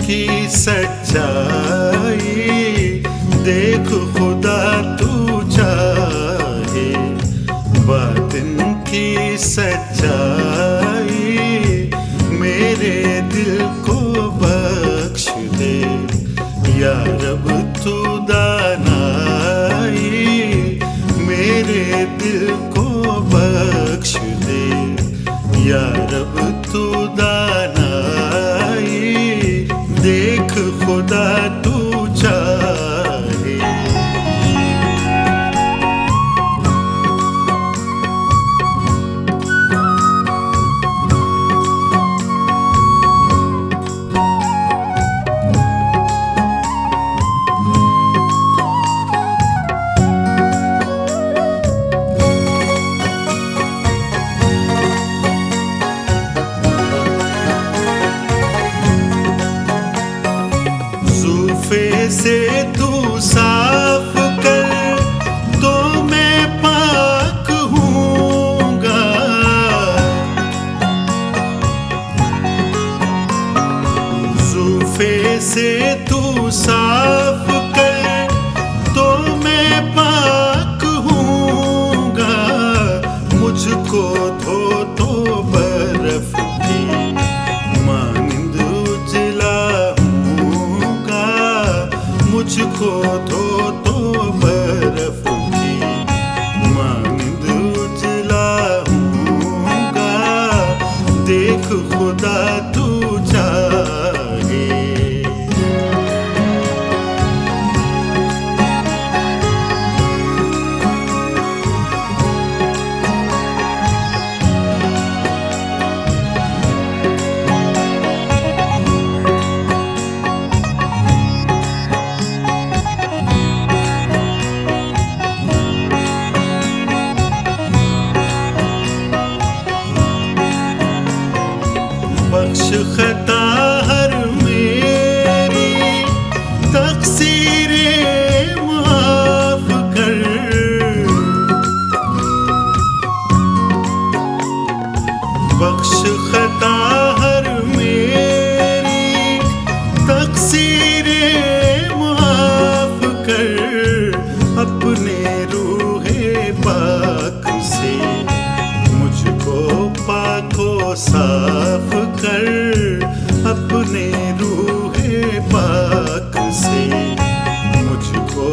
की सच्चाई देख खुदा तू चाहे, बातिन की सच्चाई मेरे दिल को बख्श दे। या रब तू दानाई मेरे दिल को बख्श दे। या रब तू दानाई देख खुदा तू चाहे। से तू साफ कर तो मैं पाक हूँगा। ज़ुल्फ़े से तू साफ कर तो मैं पाक हूँगा। मुझको धो तो बर्फ की मानिंद उजला, मुझको धो तो बर्फ की मानिंद उजला हूँगा। देख खुदा तू चाहे। बख्श खता हर मेरी तक़सीरें माफ़ कर। बख्श खता हर मेरी तक़सीरें माफ़ कर। अपने रूहे पाक से मुझको पाको साफ कर। अपने रूहे पाक से मुझको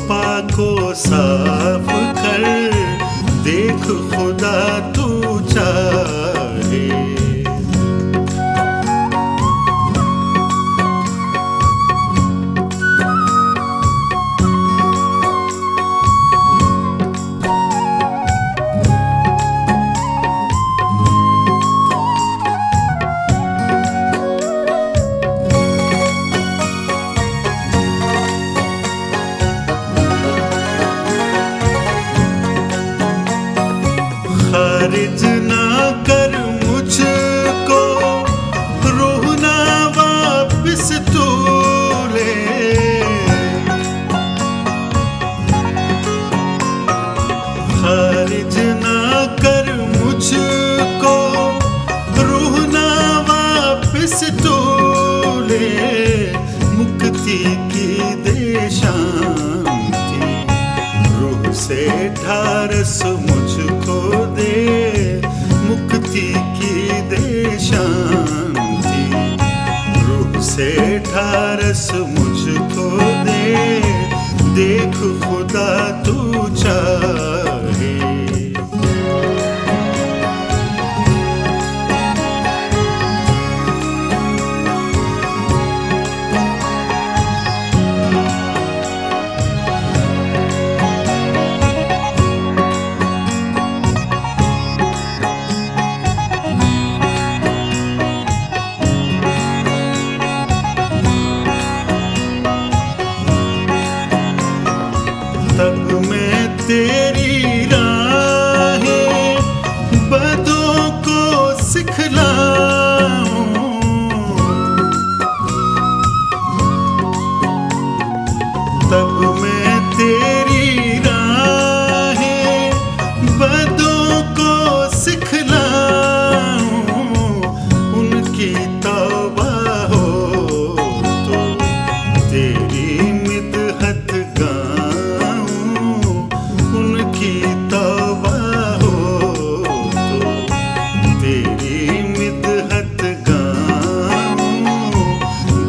पाको साफ कर। देख खुदा तू चाहे। खारिज ना कर मुझको, रूह ना वापिस तू ले। खारिज ना कर मुझको, रूह ना वापिस तू ले। मुक्ति की दे शांति, रूह से ढारस मुझको दे। मुक्ति की दे शांति, रूह से ढारस मुझको दे। देख खुदा तू चाहे। तब मैं तेरी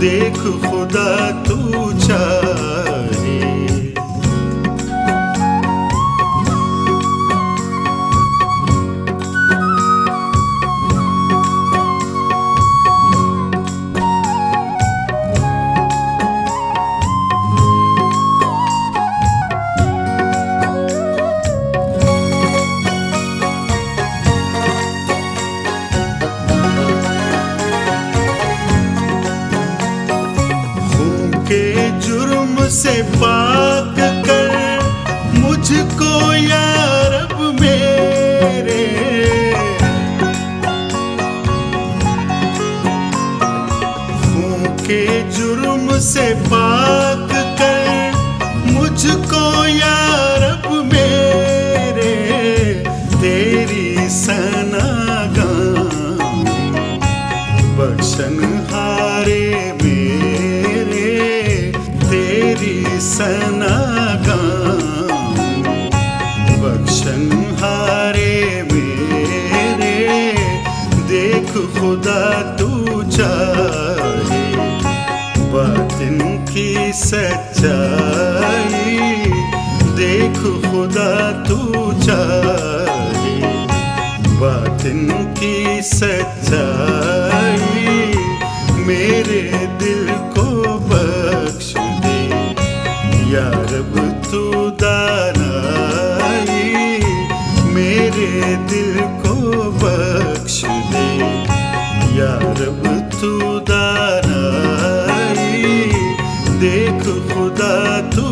देख खुदा तू चाहे। जुर्म से पाक कर मुझको या रब मेरे, खून के जुर्म से पाक कर मुझको या रब मेरे, तेरी सनागाह बख्शन हारे सनागाह बख्शन हारे मेरे, देख खुदा तू चाहे। बातिन की सच्चाई देख खुदा तू चाहे। बातिन की सच्चाई मेरे दिल को बख्श दे या रब तू दानाई, मेरे दिल को बख्श दे या रब तू दानाई, देख खुदा तू